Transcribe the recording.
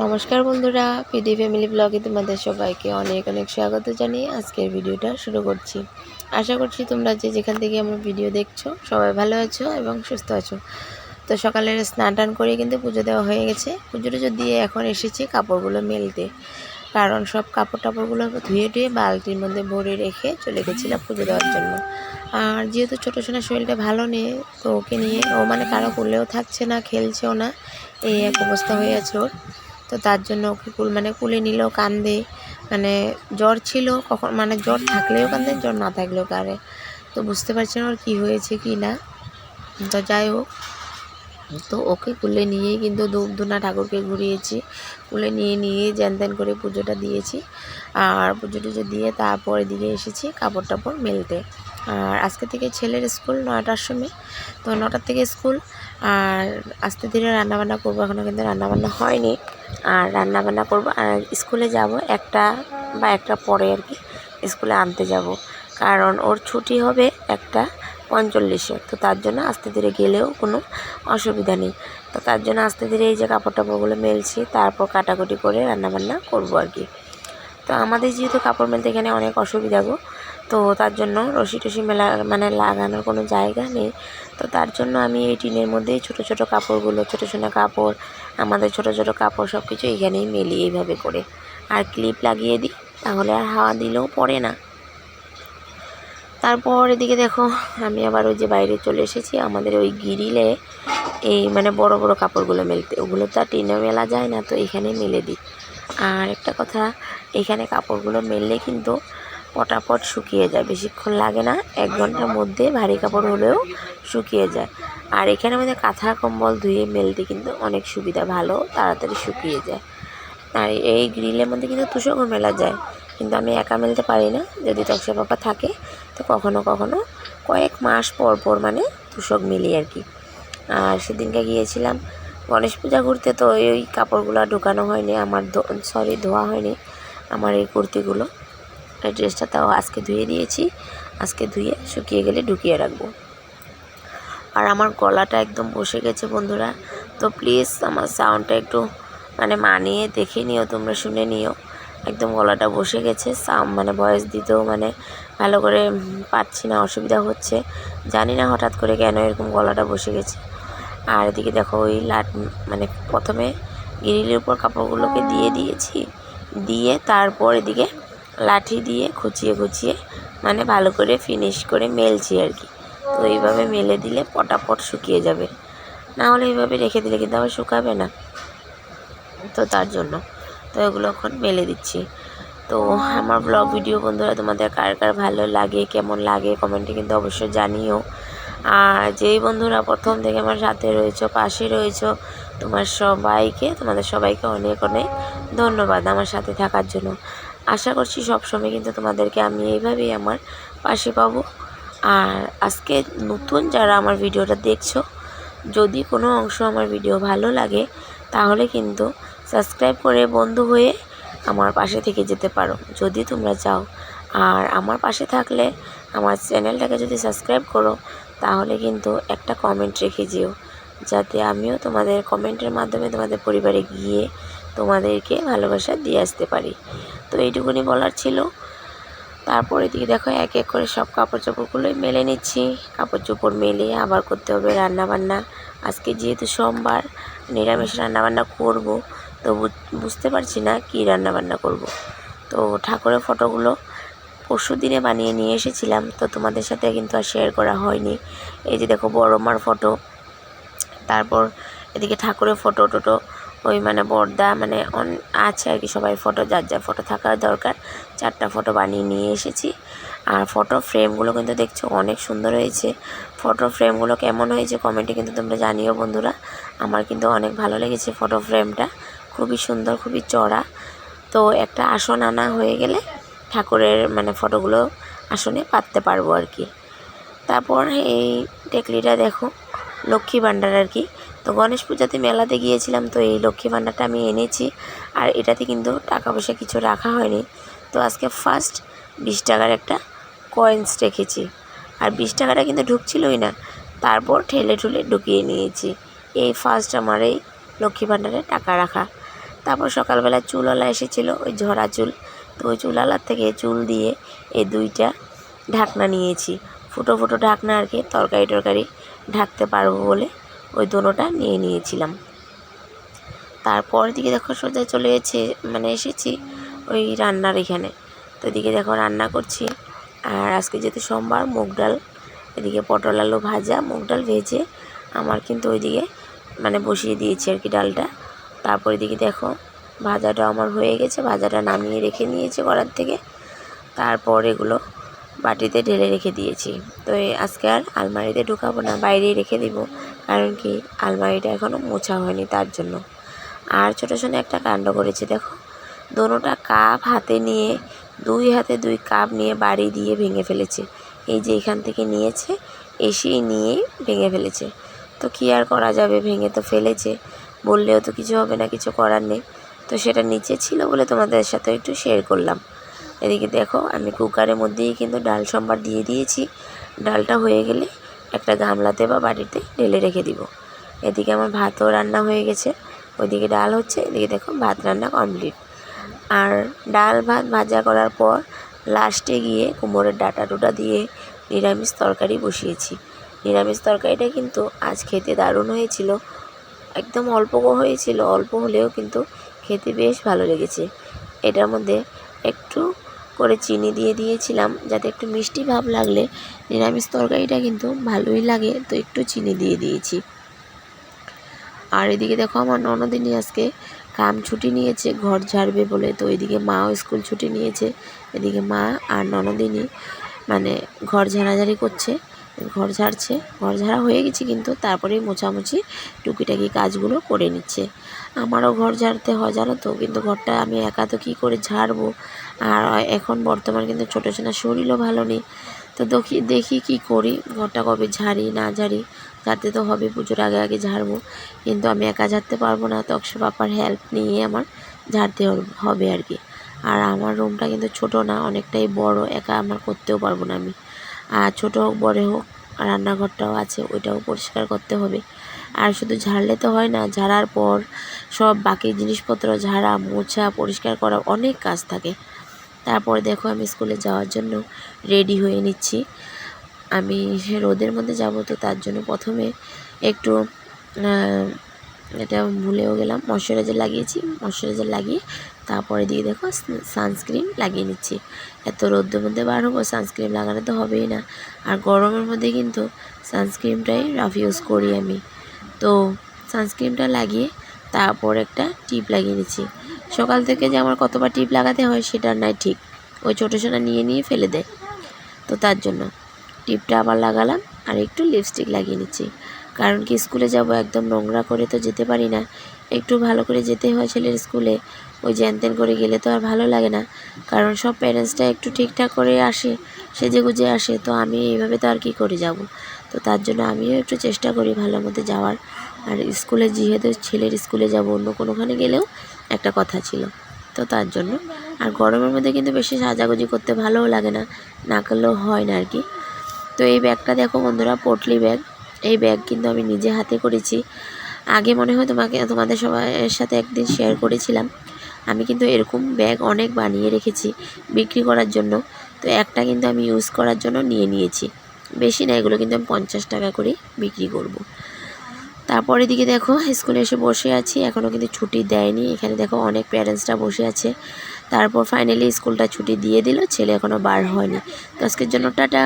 নমস্কার বন্ধুরা, PD family ব্লগে তোমাদের সবাইকে অনেক অনেক স্বাগত জানিয়ে আজকের ভিডিওটা শুরু করছি। আশা করছি তোমরা যে যেখান থেকে আমার ভিডিও দেখছো সবাই ভালো আছো এবং সুস্থ আছো। তো সকালের স্নান টান করে কিন্তু পুজো দেওয়া হয়ে গেছে। পুজো টুজো দিয়ে এখন এসেছি কাপড়গুলো মেলতে, কারণ সব কাপড় টাপড়গুলো ধুয়ে টুয়ে বালতির মধ্যে ভরে রেখে চলে গেছিলাম পুজো দেওয়ার জন্য। আর যেহেতু ছোটো সোনার শরীরটা ভালো নেই, তো ওকে নিয়ে ও মানে কারো কোলেও থাকছে না, খেলছেও না, এই এক অবস্থা হয়ে আছে ওর। তো তার জন্য ওকে কুলে নিলেও কান্দে, মানে জ্বর ছিল, কখন মানে জ্বর থাকলেও কান্দে, জ্বর না থাকলেও কাঁদে। তো বুঝতে পারছি না ওর কী হয়েছে কি না। তো যাই হোক, তো ওকে কুলে নিয়েই কিন্তু ধূপ ধুনা ঠাকুরকে ঘুরিয়েছি, কুলে নিয়ে জ্যান ত্যান করে পুজোটা দিয়েছি। আর পুজো টুজো দিয়ে তারপর এদিকে এসেছি কাপড় টাপড় মেলতে। আর আজকে থেকে ছেলের স্কুল 9টার সময়, তো 9টার থেকে স্কুল। আর আস্তে ধীরে রান্নাবান্না করবো, এখনও কিন্তু রান্নাবান্না হয়নি। আর রান্নাবান্না করবো আর স্কুলে যাব একটা পরে আর কি, স্কুলে আনতে যাব, কারণ ওর ছুটি হবে 1:45। তো তার জন্য আস্তে ধীরে গেলেও কোনো অসুবিধা নেই। তো তার জন্য আস্তে ধীরে এই যে কাপড় টাপড়গুলো মেলছি, তারপর কাটাকুটি করে রান্নাবান্না করবো আর কি। তো আমাদের যেহেতু কাপড় মেলতে এখানে অনেক অসুবিধা গো, তো তার জন্য রশি টসি লাগানোর কোনো জায়গা নেই। তো তার জন্য আমি এই টিনের মধ্যেই ছোটো ছোটো কাপড়গুলো, ছোটো ছোটো কাপড়, আমাদের ছোটো ছোটো কাপড় সব কিছু এখানেই মেলি এইভাবে করে। আর ক্লিপ লাগিয়ে দিই, তাহলে আর হাওয়া দিলেও পড়ে না। তারপর এদিকে দেখো, আমি আবার ওই যে বাইরে চলে এসেছি আমাদের ওই গ্রিলে, এই মানে বড় বড় কাপড়গুলো মেলতে। ওগুলো তো আর টিনে মেলা যায় না, তো এখানেই মেলে দিই। আর একটা কথা, এখানে কাপড়গুলো মেললে কিন্তু পটাপট শুকিয়ে যায়, বেশিক্ষণ লাগে না, 1 ঘন্টার মধ্যে ভারী কাপড় হলেও শুকিয়ে যায়। আর এখানে আমাদের কাঁথা কম্বল ধুয়ে মেলতে কিন্তু অনেক সুবিধা, ভালো তাড়াতাড়ি শুকিয়ে যায়। আর এই গ্রিলের মধ্যে কিন্তু তুষকও মেলা যায়, কিন্তু আমি একা মেলতে পারি না, যদি তক্সা পাপা থাকে তো কখনো কখনো কয়েক মাস পর পর মানে তুষক মিলি আর কি। আর সেদিনকে গিয়েছিলাম গণেশ পূজা ঘুরতে, তো ওই কাপড়গুলো ঢোকানো হয়নি আমার, ধোয়া হয়নি আমার এই কুর্তিগুলো। এই ড্রেসটা তাও আজকে ধুয়ে দিয়েছি, আজকে ধুয়ে শুকিয়ে গেলে ঢুকিয়ে রাখবো। আর আমার গলাটা একদম বসে গেছে বন্ধুরা, তো প্লিজ আমার সাউন্ডটা একটু মানে মানিয়ে দেখে নিও, তোমরা শুনে নিও। একদম গলাটা বসে গেছে, মানে ভয়েস দিতেও মানে ভালো করে পাচ্ছি না, অসুবিধা হচ্ছে, জানি না হঠাৎ করে কেন এরকম গলাটা বসে গেছে। আর এদিকে দেখো ওই মানে প্রথমে গ্রিলের উপর কাপড়গুলোকে দিয়ে দিয়েছি, দিয়ে তারপর এদিকে লাঠি দিয়ে খুঁচিয়ে মানে ভালো করে ফিনিশ করে মেলছি আর কি। তো এইভাবে মেলে দিলে পটাপট শুকিয়ে যাবে, না হলে এইভাবে রেখে দিলে কিন্তু আবার শুকাবে না। তো তার জন্য তো এগুলো এখন মেলে দিচ্ছি। তো আমার ব্লগ ভিডিও বন্ধুরা তোমাদের কার কার ভালো লাগে, কেমন লাগে কমেন্টে কিন্তু অবশ্যই জানিও। আর যেই বন্ধুরা প্রথম থেকে আমার সাথে রয়েছো, পাশে রয়েছো, তোমাদের সবাইকে অনেক অনেক ধন্যবাদ আমার সাথে থাকার জন্য। আশা করছি সবসময় কিন্তু তোমাদেরকে আমি এইভাবেই আমার পাশে পাবো। আর আজকে নতুন যারা আমার ভিডিওটা দেখছো, যদি কোনো অংশ আমার ভিডিও ভালো লাগে তাহলে কিন্তু সাবস্ক্রাইব করে বন্ধু হয়ে আমার পাশে থেকে যেতে পারো যদি তোমরা চাও। আর আমার পাশে থাকলে আমার চ্যানেলটাকে যদি সাবস্ক্রাইব করো, তাহলে কিন্তু একটা কমেন্ট রেখে যেও, যাতে আমিও তোমাদের কমেন্টের মাধ্যমে তোমাদের পরিবারে গিয়ে তোমাদেরকে ভালোবাসা দিয়ে আসতে পারি। তো এইটুকুনি বলার ছিল। তারপর এদিকে দেখো এক এক করে সব কাপড় চোপড়গুলোই মেলে নিচ্ছি। কাপড় চোপড় মেলে আবার করতে হবে রান্নাবান্না। আজকে যেহেতু সোমবার, নিরামিষ রান্নাবান্না করব, তো বুঝতে পারছি না কী রান্নাবান্না করব। তো ঠাকুরের ফটোগুলো পরশু দিনে বানিয়ে নিয়ে এসেছিলাম, তো তোমাদের সাথে কিন্তু আর শেয়ার করা হয়নি। এই যে দেখো বড় মার ফটো, তারপর এদিকে ঠাকুরের ফটো টোটো, ওই মানে বর্দা মানে আছে আর কি, সবাই ফটো, যার যার ফটো থাকা দরকার, 4টা ফটো বানিয়ে নিয়ে এসেছি। আর ফটো ফ্রেমগুলো কিন্তু দেখছো অনেক সুন্দর হয়েছে। ফটো ফ্রেমগুলো কেমন হয়েছে কমেন্টে কিন্তু তোমরা জানিও বন্ধুরা। আমার কিন্তু অনেক ভালো লেগেছে ফটো ফ্রেমটা, খুবই সুন্দর, খুবই চড়া। তো একটা আসন আনা হয়ে গেলে ঠাকুরের মানে ফটোগুলো আসনে পাততে পারবো আর কি। তারপর এই টেকলিটা দেখো, লক্ষ্মী ভাণ্ডার আর কি। তো গণেশ পূজাতে মেলাতে গিয়েছিলাম, তো এই লক্ষ্মী ভাণ্ডারটা আমি এনেছি। আর এটাতে কিন্তু টাকা পয়সা কিছু রাখা হয়নি, তো আজকে ফার্স্ট 20 টাকার একটা কয়েন্স রেখেছি। আর 20 টাকাটা কিন্তু ঢুকছিলই না, তারপর ঠেলে ঠুলে ঢুকিয়ে নিয়েছি। এই ফার্স্ট আমার এই লক্ষ্মী ভাণ্ডারে টাকা রাখা। তারপর সকালবেলা চুলওয়ালা এসেছিল, ওই ঝরা চুল, তো ওই চুলওয়ালার থেকে চুল দিয়ে এই 2টা ঢাকনা নিয়েছি, ফুটো ফুটো ঢাকনা আর কি, তরকারি টরকারি ঢাকতে পারবো বলে ওই দোনোটা নিয়ে নিয়েছিলাম। তারপর দিকে দেখো সোজা চলে এসেছি ওই রান্নার এখানে। তো এদিকে দেখো রান্না করছি, আর আজকে যেহেতু সোমবার মুগ ডাল, এদিকে পটল আলু ভাজা, মুগ ডাল ভেজে আমার কিন্তু ওইদিকে বসিয়ে দিয়েছি আর কি ডালটা। তারপর এদিকে দেখো ভাজাটা আমার হয়ে গেছে, ভাজাটা নামিয়ে রেখে নিয়েছি কড়ার থেকে। তারপর এগুলো বাটিতে ঢেলে রেখে দিয়েছি। তো আজকে আর আলমারিতে ঢুকাবো না, বাইরেই রেখে দিব, কারণ কি আলমারিটা এখনও মোছা হয়নি তার জন্য। আর ছোটো ছোটো একটা কাণ্ড করেছি দেখো, দোনোটা কাপ হাতে নিয়ে 2 হাতে 2 কাপ নিয়ে বাড়ি দিয়ে ভেঙে ফেলেছে। এই যে এখান থেকে নিয়েছে, এসেই নিয়েই ভেঙে ফেলেছে। তো কী আর করা যাবে, ভেঙে তো ফেলেছে, বললেও তো কিছু হবে না, কিছু করার নেই। তো সেটা নিচে ছিল বলে তোমাদের সাথে একটু শেয়ার করলাম। এদিকে দেখো আমি কুকারের মধ্যেই কিন্তু ডাল সম্বার দিয়ে দিয়েছি। ডালটা হয়ে গেলে একটা গামলাতে বা বাটিতে ঢেলে রেখে দিব। এদিকে আমার ভাতও রান্না হয়ে গেছে, ওইদিকে ডাল হচ্ছে, এদিকে দেখো ভাত রান্না কমপ্লিট। আর ডাল ভাত ভাজা করার পর লাস্টে গিয়ে কুমড়োর ডাঁটা টুটা দিয়ে নিরামিষ তরকারি বসিয়েছি। নিরামিষ তরকারিটা কিন্তু আজ খেতে দারুণ হয়েছিল, একদম অল্প হয়েছিল, অল্প হলেও কিন্তু খেতে বেশ ভালো লেগেছে। এটার মধ্যে একটু করে চিনি দিয়ে দিয়েছিলাম, যাতে একটু মিষ্টি ভাব লাগলে নিরামিষ তরকারিটা কিন্তু ভালোই লাগে, তো একটু চিনি দিয়ে দিয়েছি। আর এদিকে দেখো আমার ননদিনী আজকে কাম ছুটি নিয়েছে ঘর ঝাড়বে বলে, তো এদিকে মাও স্কুল ছুটি নিয়েছে। এদিকে মা আর ননদিনী ঘর ঝাড়াঝাড়ি করছে, ঘর ঝাড়ছে, ঘর ঝাড়া হয়ে গেছে কিন্তু তারপরেই মোছামুছি টুকিটাকি কাজগুলো করে নিচ্ছে। আমারও ঘর ঝাড়তে হয় জানো তো, কিন্তু ঘরটা আমি একা তো কী করে ঝাড়বো। আর এখন বর্তমান কিন্তু ছোটো ছোটো শরীরও ভালো নেই, তো দেখি কি করি, ঘরটা কবে ঝাড়ি না ঝাড়ি, ঝাড়তে তো হবে, পুজোর আগে আগে ঝাড়বো, কিন্তু আমি একা ঝাড়তে পারবো না, তো অক্ষয় পাপার হেল্প নিয়ে আমার ঝাড়তে হবে আর কি। আর আমার রুমটা কিন্তু ছোট না, অনেকটাই বড়, একা আমার করতেও পারবো না আমি। আর ছোটো হোক বড় হোক, রান্নাঘরটাও আছে, ওইটাও পরিষ্কার করতে হবে। আর শুধু ঝাড়লে তো হয় না, ঝাড়ার পর সব বাকি জিনিসপত্র ঝাড়া মোছা পরিষ্কার করা অনেক কাজ থাকে। তারপরে দেখো আমি স্কুলে যাওয়ার জন্য রেডি হয়ে নিচ্ছি। আমি রোদের মধ্যে যাব, তো তার জন্য প্রথমে একটু এটা ভুলেও গেলাম, ময়শ্চারাইজার লাগিয়েছি, ময়শ্চারাইজার লাগিয়ে তারপরে দিয়ে দেখো সানস্ক্রিন লাগিয়ে নিচ্ছি। এত রোদের মধ্যে বার হবো, সানস্ক্রিন লাগানো তো হবেই না, আর গরমের মধ্যে কিন্তু সানস্ক্রিনটাই রাফ ইউজ করি আমি। তো সানস্ক্রিনটা লাগিয়ে তারপর একটা টিপ লাগিয়ে নিচ্ছি। সকাল থেকে যে আমার কতবার টিপ লাগাতে হয় সেটা নাই ঠিক, ওই ছোটো ছোটো নিয়ে ফেলে দেয়, তো তার জন্য টিপটা আবার লাগালাম। আর একটু লিপস্টিক লাগিয়ে নিচ্ছি, কারণ কি স্কুলে যাব, একদম নোংরা করে তো যেতে পারি না, একটু ভালো করে যেতে হয় ছেলের স্কুলে। ওই জ্যানত্যান করে গেলে তো আর ভালো লাগে না, কারণ সব প্যারেন্টসটা একটু ঠিকঠাক করে আসে, সেজে গুজে আসে, তো আমি এইভাবে তো আর কি করে যাব। তো তার জন্য আমিও একটু চেষ্টা করি ভালো মতো যাওয়ার। আর স্কুলে যেহেতু ছেলের স্কুলে যাব, অন্য কোনোখানে গেলেও একটা কথা ছিল, তো তার জন্য। আর গরমের মধ্যে কিন্তু বেশি সাজাগুজি করতে ভালোও লাগে না, না করলেও হয় না আর কি। তো এই ব্যাগটা দেখো বন্ধুরা, পটলি ব্যাগ, এই ব্যাগ কিন্তু আমি নিজে হাতে করেছি। আগে মনে হয় তোমাদের সবার সাথে একদিন শেয়ার করেছিলাম, আমি কিন্তু এরকম ব্যাগ অনেক বানিয়ে রেখেছি বিক্রি করার জন্য। তো একটা কিন্তু আমি ইউজ করার জন্য নিয়েছি, বেশি না, এগুলো কিন্তু আমি 50 টাকা করে বিক্রি করব। তারপরে দিকে দেখো স্কুলে এসে বসে আছি, এখনও কিন্তু ছুটি দেয়নি। এখানে দেখো অনেক প্যারেন্টসরা বসে আছে। তারপর ফাইনালি স্কুলটা ছুটি দিয়ে দিল, ছেলে এখনও বার হয়নি। তো আজকের জন্য টাটা।